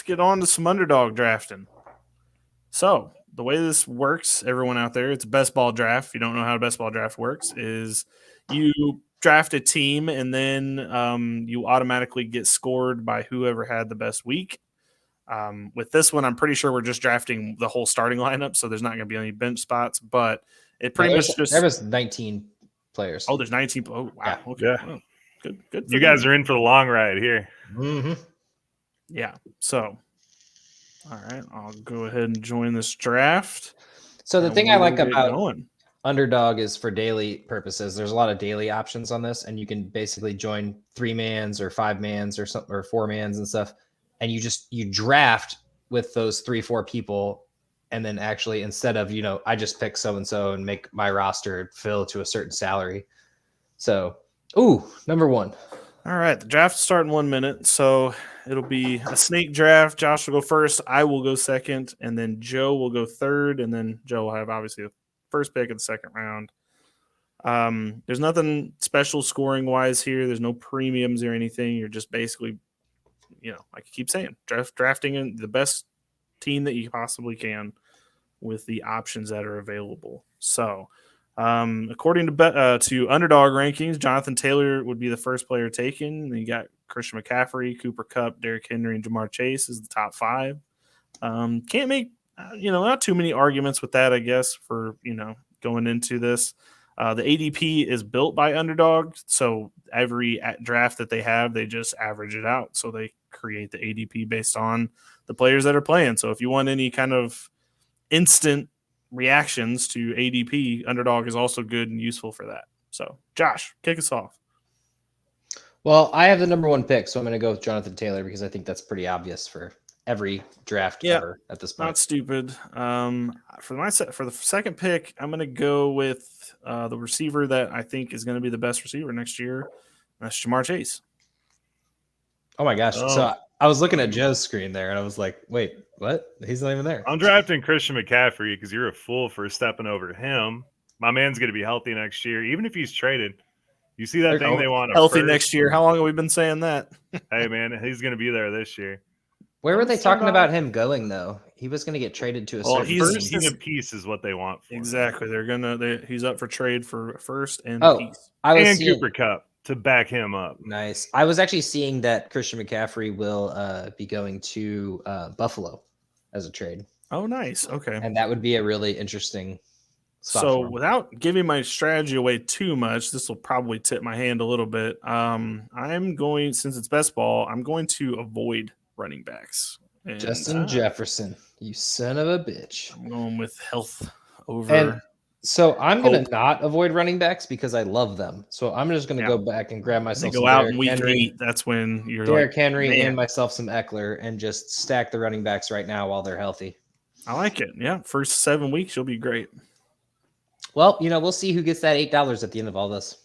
get on to some underdog drafting. So the way this works, everyone out there, it's a best ball draft. If you don't know how a best ball draft works, is you draft a team and then you automatically get scored by whoever had the best week. With this one, I'm pretty sure we're just drafting the whole starting lineup, so there's not going to be any bench spots. But it pretty much just there was 19 players. Oh, there's 19. Oh, wow. Yeah. Okay. Yeah. Well, good. You guys are in for the long ride here. Mm-hmm. Yeah. So, all right, I'll go ahead and join this draft. So the thing I like about going. Underdog is for daily purposes. There's a lot of daily options on this, and you can basically join 3-mans or 5-mans or something or 4-mans and stuff. And you draft with those 3-4 people. And then actually, instead of, I just pick so-and-so and make my roster fill to a certain salary. So, number 1. All right. The draft will start in 1 minute. So it'll be a snake draft. Josh will go first. I will go second. And then Joe will go third. And then Joe will have obviously the first pick in the second round. There's nothing special scoring wise here. There's no premiums or anything. You're just basically, like I keep saying, drafting in the best team that you possibly can with the options that are available. So, according to Underdog rankings, Jonathan Taylor would be the first player taken. Then you got Christian McCaffrey, Cooper Kupp, Derrick Henry, and Jamar Chase is the top 5. Can't make not too many arguments with that, I guess, for going into this. The ADP is built by Underdog, so every draft that they have, they just average it out. So they create the ADP based on the players that are playing. So if you want any kind of instant reactions to ADP, Underdog is also good and useful for that. So, Josh, kick us off. Well, I have the number 1 pick, so I'm going to go with Jonathan Taylor because I think that's pretty obvious for every draft ever at this point. Not stupid. For the second pick, I'm going to go with the receiver that I think is going to be the best receiver next year. That's Jamar Chase. Oh my gosh! So I was looking at Joe's screen there, and I was like, "Wait, what? He's not even there." I'm drafting Christian McCaffrey because you're a fool for stepping over him. My man's going to be healthy next year, even if he's traded. You see that thing they want healthy next year? How long have we been saying that? Hey man, he's going to be there this year. Where were they talking about him going though? He was going to get traded to a certain first and a piece is what they want. For exactly, him. He's up for trade for first and piece. Cooper Kupp to back him up. Nice. I was actually seeing that Christian McCaffrey will be going to Buffalo as a trade. Oh, nice. Okay, and that would be a really interesting. So without giving my strategy away too much, this will probably tip my hand a little bit. I'm going, since it's best ball, I'm going to avoid running backs. And, Justin Jefferson, you son of a bitch. I'm going with health over. And so I'm going to not avoid running backs because I love them. So I'm just going to go back and grab myself some out in week 8. That's when you're Derrick Henry and myself some Eckler and just stack the running backs right now while they're healthy. I like it. Yeah. First 7 weeks, you'll be great. Well, we'll see who gets that $8 at the end of all this.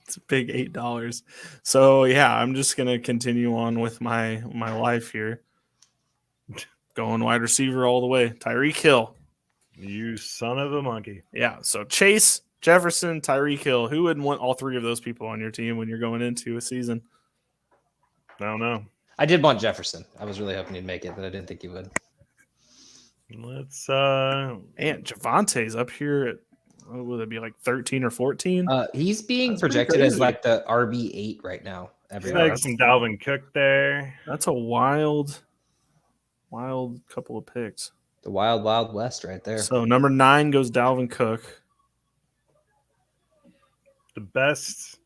It's a big $8. So yeah, I'm just gonna continue on with my life here. Going wide receiver all the way. Tyreek Hill. You son of a monkey. Yeah. So Chase, Jefferson, Tyreek Hill. Who wouldn't want all 3 of those people on your team when you're going into a season? I don't know. I did want Jefferson. I was really hoping he'd make it, but I didn't think he would. Let's and Javonte's up here at what would it be, like 13 or 14? He's being projected as like the RB8 right now. Like some Dalvin Cook there. That's a wild couple of picks. The wild west right there. So number 9 goes Dalvin Cook. The best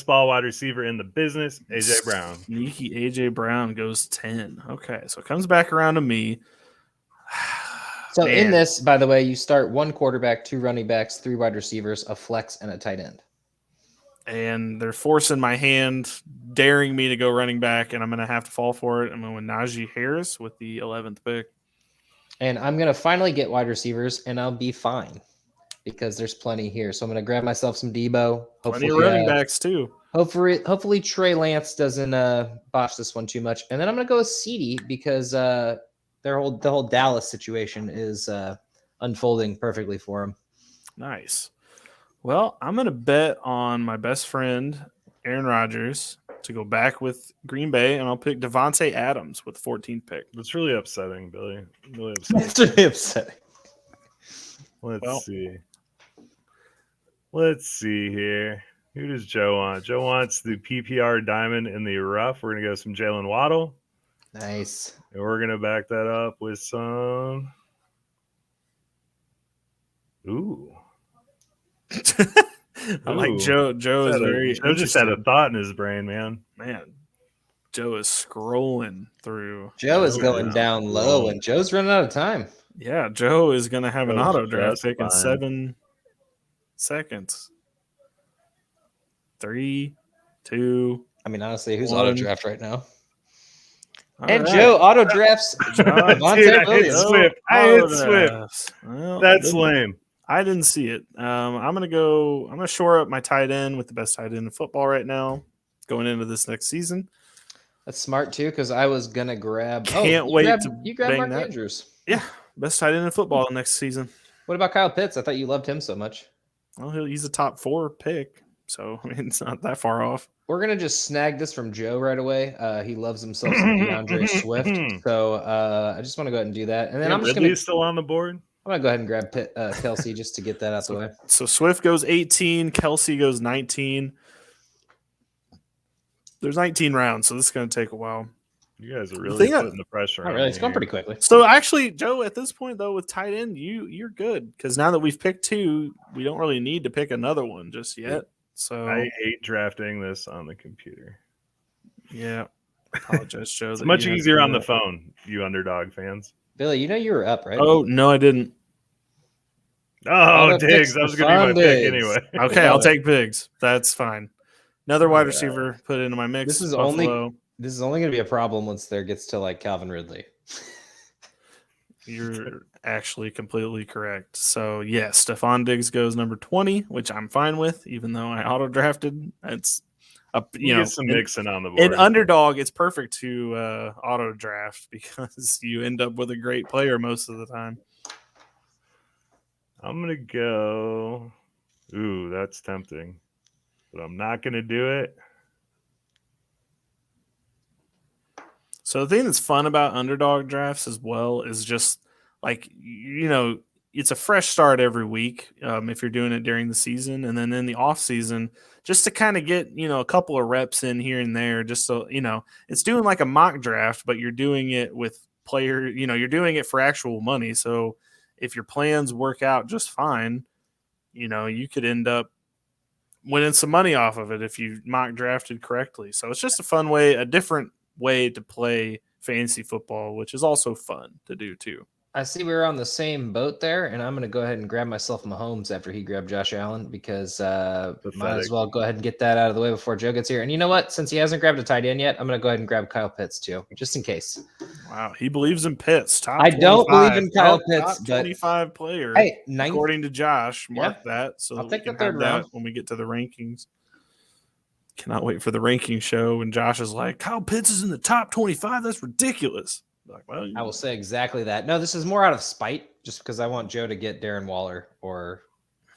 ball wide receiver in the business, AJ Brown. Sneaky AJ Brown goes 10. Okay, so it comes back around to me. So in this, by the way, you start 1 quarterback, 2 running backs, 3 wide receivers, a flex, and a tight end. And they're forcing my hand, daring me to go running back, and I'm going to have to fall for it. I'm going with Najee Harris with the 11th pick. And I'm going to finally get wide receivers, and I'll be fine because there's plenty here. So I'm going to grab myself some Debo. Plenty of running backs, too. Hopefully Trey Lance doesn't botch this one too much. And then I'm going to go with CeeDee because the whole Dallas situation is unfolding perfectly for him. Nice. Well, I'm going to bet on my best friend, Aaron Rodgers, to go back with Green Bay, and I'll pick Devonte Adams with 14th pick. That's really upsetting, Billy. Really upsetting. It's really upsetting. Let's see. Let's see here. Who does Joe want? Joe wants the PPR diamond in the rough. We're going to go some Jalen Waddle. Nice. And we're going to back that up with some. Ooh. I like Joe. Joe is very. Joe just had a thought in his brain, man. Man, Joe is scrolling through. Joe is going down low, and Joe's running out of time. Yeah, Joe is going to have an auto draft pick in fine. 7 seconds. 3, 2. I mean, honestly, who's 1. auto draft right now? All And right. Joe auto drafts Dude, Devontae I hit Williams. Swift. I hit Swift. Well, That's lame. I didn't see it. I'm gonna shore up my tight end with the best tight end in football right now, going into this next season. That's smart too, because I was gonna grab. Can't wait to you grab bang Mark that. Andrews. Yeah, best tight end in football next season. What about Kyle Pitts? I thought you loved him so much. Well, he's a top 4 pick, so I mean it's not that far off. We're gonna just snag this from Joe right away. He loves himself some DeAndre Swift, so I just want to go ahead and do that. And then I'm just Ridley's still on the board. I'm gonna go ahead and grab Kelsey just to get that out the way. So Swift goes 18, Kelsey goes 19. There's 19 rounds, so this is going to take a while. You guys are really putting the pressure on. Not really. It's going pretty quickly. So actually, Joe, at this point though, with tight end, you're good because now that we've picked 2, we don't really need to pick another one just yet. So I hate drafting this on the computer. Yeah, apologize, Joe. It's much easier on the phone, you Underdog fans. Billy, you know you were up, right? Oh no, I didn't. Oh, Diggs. That was going to be my pick anyway. Okay, I'll take Biggs. That's fine. Another wide receiver put into my mix. This is Buffalo. only going to be a problem once there gets to like Calvin Ridley. You're actually completely correct. So yes, Stephon Diggs goes number 20, which I'm fine with, even though I auto drafted. It's you get some mixing on the board. In Underdog, it's perfect to auto draft because you end up with a great player most of the time. I'm going to go. Ooh, that's tempting. But I'm not going to do it. So the thing that's fun about Underdog drafts as well is just like, it's a fresh start every week if you're doing it during the season. And then in the off season, just to kind of get, a couple of reps in here and there, just so, it's doing like a mock draft, but you're doing it with you're doing it for actual money. So if your plans work out just fine, you could end up winning some money off of it if you mock drafted correctly. So it's just a fun way, a different way to play fantasy football, which is also fun to do too. I see we're on the same boat there, and I'm going to go ahead and grab myself Mahomes after he grabbed Josh Allen because might as well go ahead and get that out of the way before Joe gets here. And you know what? Since he hasn't grabbed a tight end yet, I'm going to go ahead and grab Kyle Pitts too, just in case. Wow, he believes in Pitts. I don't believe in Kyle Pitts, top 25 player. Hey, according to Josh, mark that. So I'll take the third third round when we get to the rankings. Cannot wait for the ranking show. And Josh is like, Kyle Pitts is in the top 25. That's ridiculous. Like, well, I will say exactly that. No, this is more out of spite, just because I want Joe to get Darren Waller or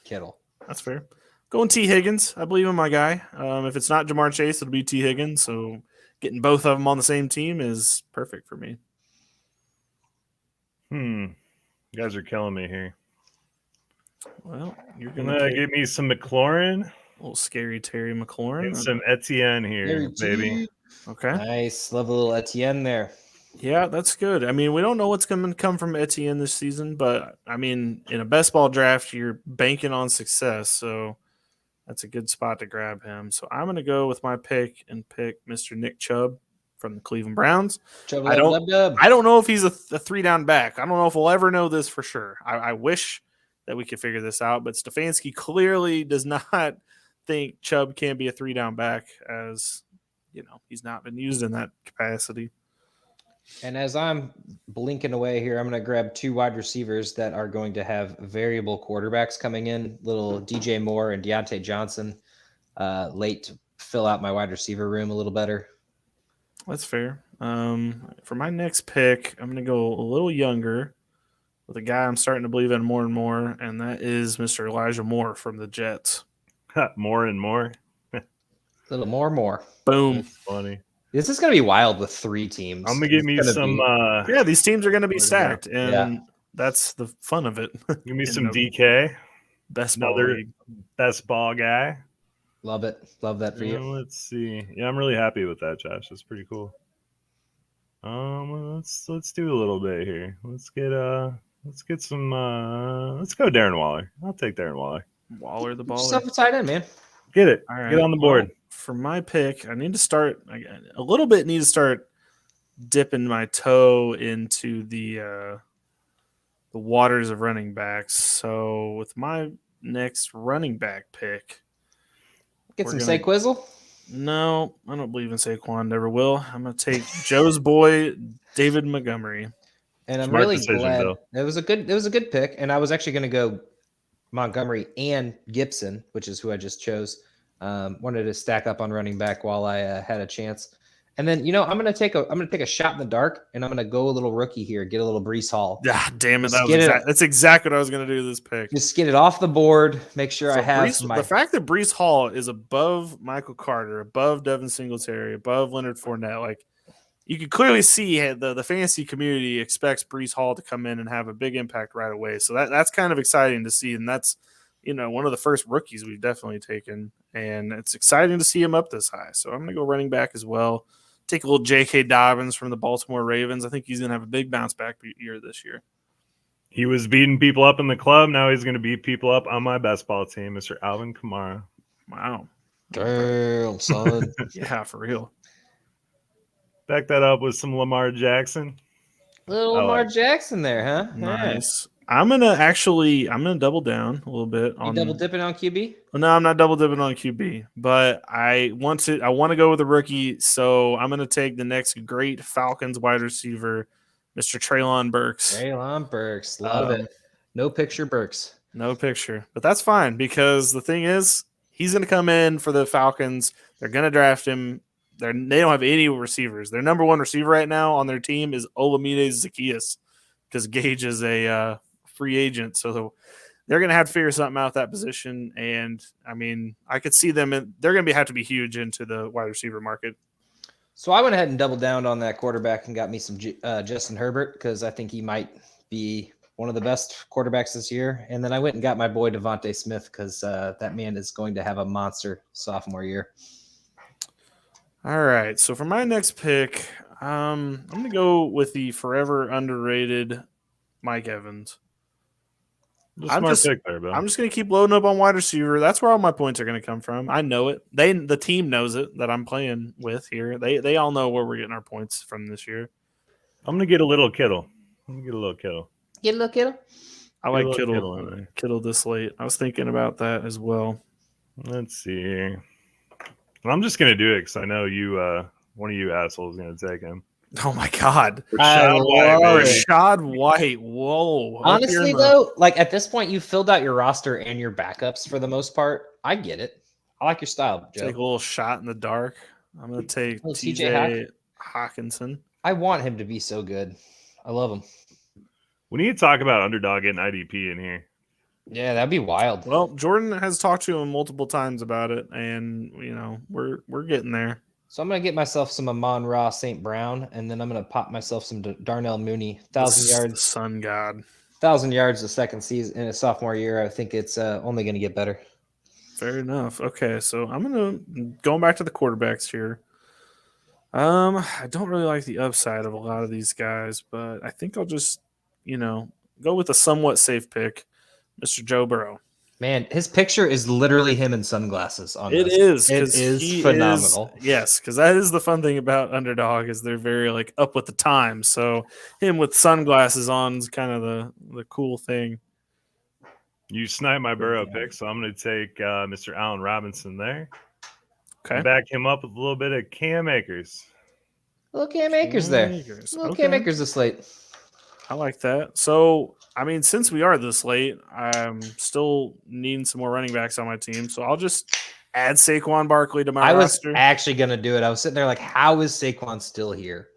Kittle. That's fair. Going T. Higgins. I believe in my guy. If it's not Jamar Chase, it'll be T. Higgins. So getting both of them on the same team is perfect for me. You guys are killing me here. Well, you're gonna get me some McLaurin. A little scary Terry McLaurin. And some Etienne here, baby. Okay. Nice. Love a little Etienne there. Yeah, that's good. I mean, we don't know what's going to come from Etienne this season, but I mean, in a best ball draft, you're banking on success. So that's a good spot to grab him. So I'm going to go with my pick and pick Mr. Nick Chubb from the Cleveland Browns. I don't know if he's a 3-down back. I don't know if we'll ever know this for sure. I wish that we could figure this out, but Stefanski clearly does not think Chubb can be a 3-down back, as he's not been used in that capacity. And as I'm blinking away here, I'm going to grab 2 wide receivers that are going to have variable quarterbacks coming in, little DJ Moore and Deontay Johnson, late to fill out my wide receiver room a little better. That's fair. For my next pick, I'm going to go a little younger with a guy I'm starting to believe in more and more, and that is Mr. Elijah Moore from the Jets. More and more. A little more. Boom. That's funny. This is going to be wild with 3 teams. I'm gonna get me It's some. gonna Yeah, these teams are going to be Where's that? stacked, and that's the fun of it. Give me In some the DK. best ball Another league. best ball guy. Love it. Love that for you. Let's see. Yeah, I'm really happy with that, Josh. That's pretty cool. Let's do a little bit here. Let's get some. Let's go Darren Waller. I'll take Darren Waller. Waller the Just baller. up a tight end, man. Get it. All right. Get on the board. Well, for my pick, I need to start a little bit. Need to start dipping my toe into the waters of running backs. So with my next running back pick, Get We're some gonna- Saquon. no, I don't believe in Saquon. Never will. I'm gonna take Joe's boy, David Montgomery. And I'm Smart really decision, glad Bill. it was a good pick. And I was actually going to go Montgomery and Gibson, which is who I just chose. Wanted to stack up on running back while I had a chance. And then I'm gonna take a shot in the dark, and I'm gonna go a little rookie here, get a little Breece Hall. Ah, damn it! Just That's exactly what I was gonna do. This pick. Just get it off the board. Make sure So I have the fact that Breece Hall is above Michael Carter, above Devin Singletary, above Leonard Fournette, like you can clearly see the fantasy community expects Breece Hall to come in and have a big impact right away. So that's kind of exciting to see, and that's one of the first rookies we've definitely taken, and it's exciting to see him up this high. So I'm gonna go running back as well. Take a little J.K. Dobbins from the Baltimore Ravens. I think he's going to have a big bounce back year this year. He was beating people up in the club. Now he's going to beat people up on my best ball team, Mr. Alvin Kamara. Wow. damn son. Yeah, for real. Back that up with some Lamar Jackson. Little I Lamar like Jackson there, huh? Nice. I'm gonna double down a little bit You on double dipping on QB? No, I'm not double dipping on QB, but I want to go with a rookie, so I'm gonna take the next great Falcons wide receiver, Mr. Treylon Burks. Treylon Burks. Love it. No picture Burks. No picture, but that's fine because the thing is, he's going to come in for the Falcons. They're going to draft him. They don't have any receivers. Their number one receiver right now on their team is Olamide Zaccheaus because Gage is a free agent. So they're going to have to figure something out at that position. And I mean, I could see them. They're going to have to be huge into the wide receiver market. So I went ahead and doubled down on that quarterback and got me some Justin Herbert because I think he might be one of the best quarterbacks this year. And then I went and got my boy Devonte Smith because that man is going to have a monster sophomore year. All right. So for my next pick, I'm going to go with the forever underrated Mike Evans. I'm just pick there, Bill. going to keep loading up on wide receiver. That's where all my points are going to come from. I know it. The team knows it that I'm playing with here. They all know where we're getting our points from this year. I'm going to get a little Kittle. Get a little Kittle. I like Kittle Kittle. in there. Kittle this late. I was thinking about that as well. Let's see here. I'm just going to do it because I know you, one of you assholes is going to take him. Oh my God. Rashad White, baby. Rashad White. Whoa. Honestly, though, like at this point, you filled out your roster and your backups for the most part. I get it. I like your style, Joe. Take a little shot in the dark. I'm going to take Oh, TJ Hawkinson. I want him to be so good. I love him. We need to talk about Underdog getting IDP in here. Yeah, that'd be wild. Well, Jordan has talked to him multiple times about it, and we're getting there. So I'm gonna get myself some Amon-Ra St. Brown, and then I'm gonna pop myself some Darnell Mooney, 1,000 yards, Sun God, 1,000 yards the second season in his sophomore year. I think it's only gonna get better. Fair enough. Okay, so going back to the quarterbacks here. I don't really like the upside of a lot of these guys, but I think I'll just go with a somewhat safe pick, Mr. Joe Burrow. Man, his picture is literally him in sunglasses on It this. is. It is phenomenal. Yes, because that is the fun thing about Underdog is they're very like up with the times. So him with sunglasses on is kind of the cool thing. You sniped my Burrow pick, so I'm going to take Mr. Allen Robinson there. Okay. Back him up with a little bit of Cam Akers. Little Cam Akers there. Akers. Little Okay. Cam Akers this late. I like that. So, I mean, since we are this late, I'm still needing some more running backs on my team. So I'll just add Saquon Barkley to my roster. I was actually going to do it. I was sitting there like, how is Saquon still here?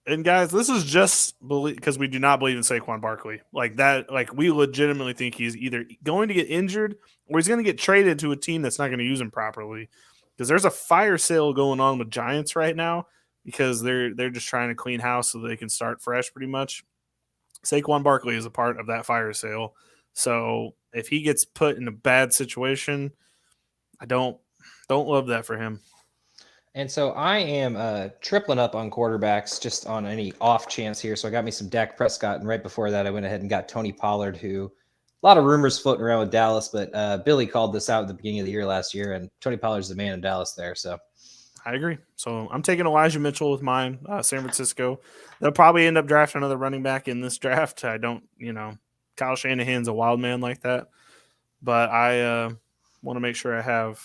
And guys, this is just because we do not believe in Saquon Barkley. Like that, like we legitimately think he's either going to get injured or he's going to get traded to a team that's not going to use him properly. Because there's a fire sale going on with Giants right now because they're just trying to clean house so they can start fresh pretty much. Saquon Barkley is a part of that fire sale. So if he gets put in a bad situation, I don't love that for him. And so I am tripling up on quarterbacks just on any off chance here. So I got me some Dak Prescott, and right before that, I went ahead and got Tony Pollard, who a lot of rumors floating around with Dallas, but Billy called this out at the beginning of the year last year, and Tony Pollard's the man in Dallas there. So I agree. So I'm taking Elijah Mitchell with mine, San Francisco. They'll probably end up drafting another running back in this draft. I don't, Kyle Shanahan's a wild man like that, but I want to make sure I have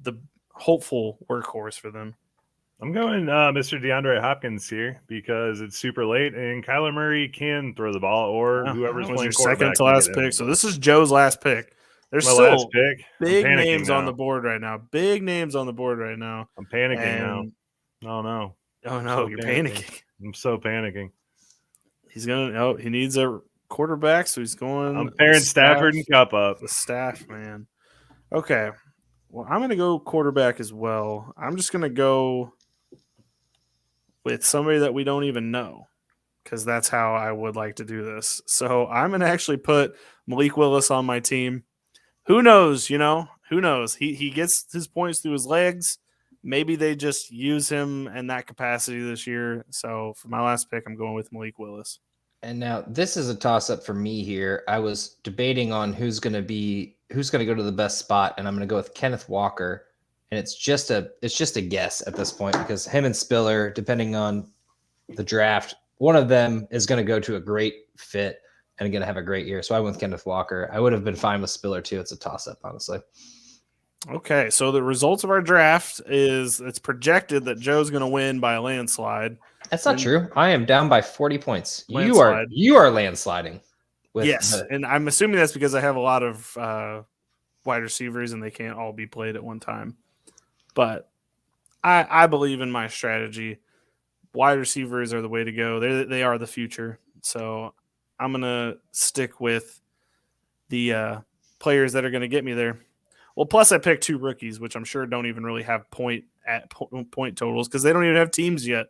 the hopeful workhorse for them. I'm going Mr. DeAndre Hopkins here because it's super late and Kyler Murray can throw the ball or whoever's playing your quarterback. Second to last pick. So this is Joe's last pick. There's my still last pick. big names on the board right now. Big names on the board right now. I'm panicking now. Oh no. Oh no, you're panicking. I'm so panicking. He's gonna he needs a quarterback, so he's going. I'm pairing Stafford and Cup up. The staff, man. Okay. Well, I'm going to go quarterback as well. I'm just going to go with somebody that we don't even know because that's how I would like to do this. So I'm going to actually put Malik Willis on my team. Who knows, Who knows? He gets his points through his legs. Maybe they just use him in that capacity this year. So for my last pick, I'm going with Malik Willis. And now this is a toss-up for me here. I was debating on who's going to go to the best spot, and I'm going to go with Kenneth Walker. And it's just a guess at this point because him and Spiller, depending on the draft, one of them is going to go to a great fit and going to have a great year. So I went with Kenneth Walker. I would have been fine with Spiller too. It's a toss-up, honestly. Okay, so the results of our draft is it's projected that Joe's going to win by a landslide. That's not true. I am down by 40 points. You are landsliding. Yes, and I'm assuming that's because I have a lot of wide receivers and they can't all be played at one time. But I believe in my strategy. Wide receivers are the way to go. They are the future. So I'm going to stick with the players that are going to get me there. Well, plus I picked 2 rookies, which I'm sure don't even really have point totals because they don't even have teams yet.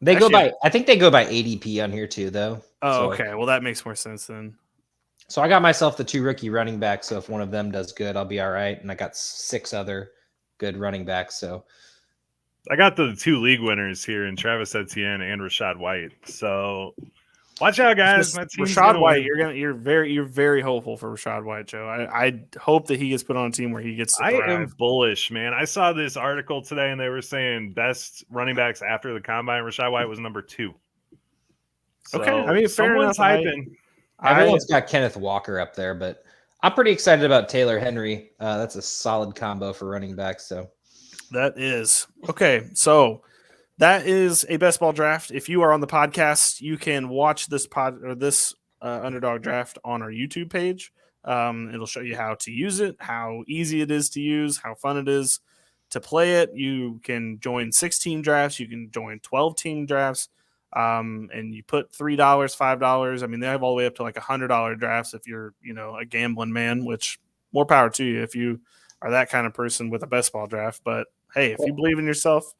I think they go by ADP on here too, though. Oh, okay. Well, that makes more sense then. So I got myself the 2 rookie running backs. So if one of them does good, I'll be all right. And I got 6 other good running backs. So I got the 2 league winners here in Travis Etienne and Rashad White. So watch out, guys. Rashad White, you're very hopeful for Rashad White, Joe. I hope that he gets put on a team where he gets to thrive. I am bullish, man. I saw this article today, and they were saying best running backs after the combine. Rashad White was number 2. So okay, I mean, fair enough. Everyone's got Kenneth Walker up there, but I'm pretty excited about Taylor Henry. That's a solid combo for running backs. So that is okay. So that is a best ball draft. If you are on the podcast, you can watch this Underdog draft on our YouTube page. It'll show you how to use it, how easy it is to use, how fun it is to play it. You can join 16 drafts. You can join 12-team drafts. And you put $3, $5. I mean, they have all the way up to like $100 drafts if you're, a gambling man, which more power to you if you are that kind of person with a best ball draft. But hey, if you believe in yourself,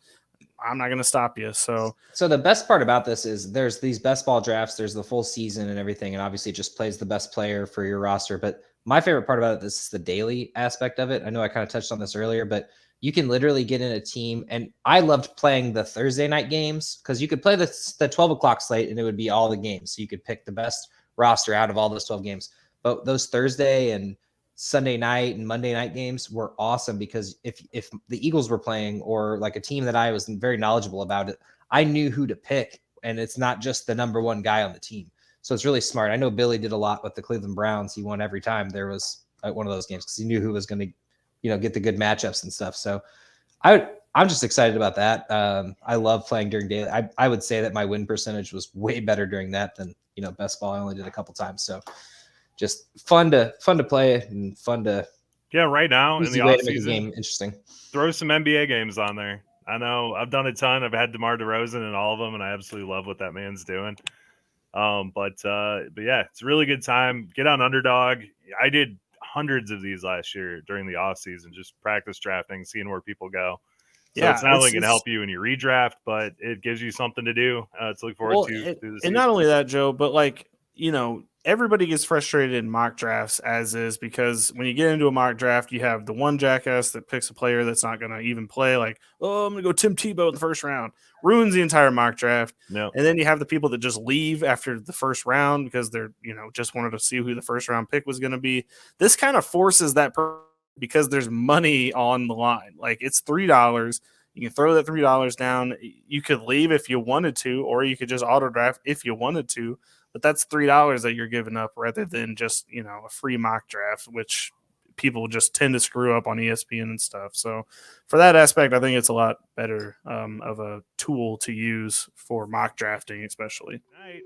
I'm not going to stop you. So the best part about this is there's these best ball drafts, there's the full season and everything. And obviously it just plays the best player for your roster. But my favorite part about this is the daily aspect of it. I know I kind of touched on this earlier, but you can literally get in a team. And I loved playing the Thursday night games because you could play the 12 o'clock slate and it would be all the games. So you could pick the best roster out of all those 12 games. But those Thursday and Sunday night and Monday night games were awesome because if the Eagles were playing or like a team that I was very knowledgeable about it, I knew who to pick. And it's not just the number one guy on the team. So it's really smart. I know Billy did a lot with the Cleveland Browns. He won every time there was one of those games because he knew who was going to get the good matchups and stuff. So I'm just excited about that. I love playing during daily. I would say that my win percentage was way better during that than, best ball. I only did a couple times. So just fun to play it and fun to right now in the way to make a offseason, game interesting. Throw some NBA games on there. I know. I've done a ton. I've had DeMar DeRozan in all of them, and I absolutely love what that man's doing. But yeah, it's a really good time. Get on Underdog. I did hundreds of these last year during the off season, just practice drafting, seeing where people go. So Yeah, it's not only going to help you in your redraft, but it gives you something to do to look forward to through the and season. not only that, Joe, but like, everybody gets frustrated in mock drafts as is, because when you get into a mock draft, you have the one jackass that picks a player that's not going to even play. Like, oh, I'm going to go Tim Tebow in the first round, ruins the entire mock draft. No. And then you have the people that just leave after the first round because they're, just wanted to see who the first round pick was going to be. This kind of forces that because there's money on the line. Like, it's $3. You can throw that $3 down. You could leave if you wanted to, or you could just auto draft if you wanted to. But that's $3 that you're giving up rather than just, a free mock draft, which people just tend to screw up on ESPN and stuff. So for that aspect, I think it's a lot better of a tool to use for mock drafting, especially. Night.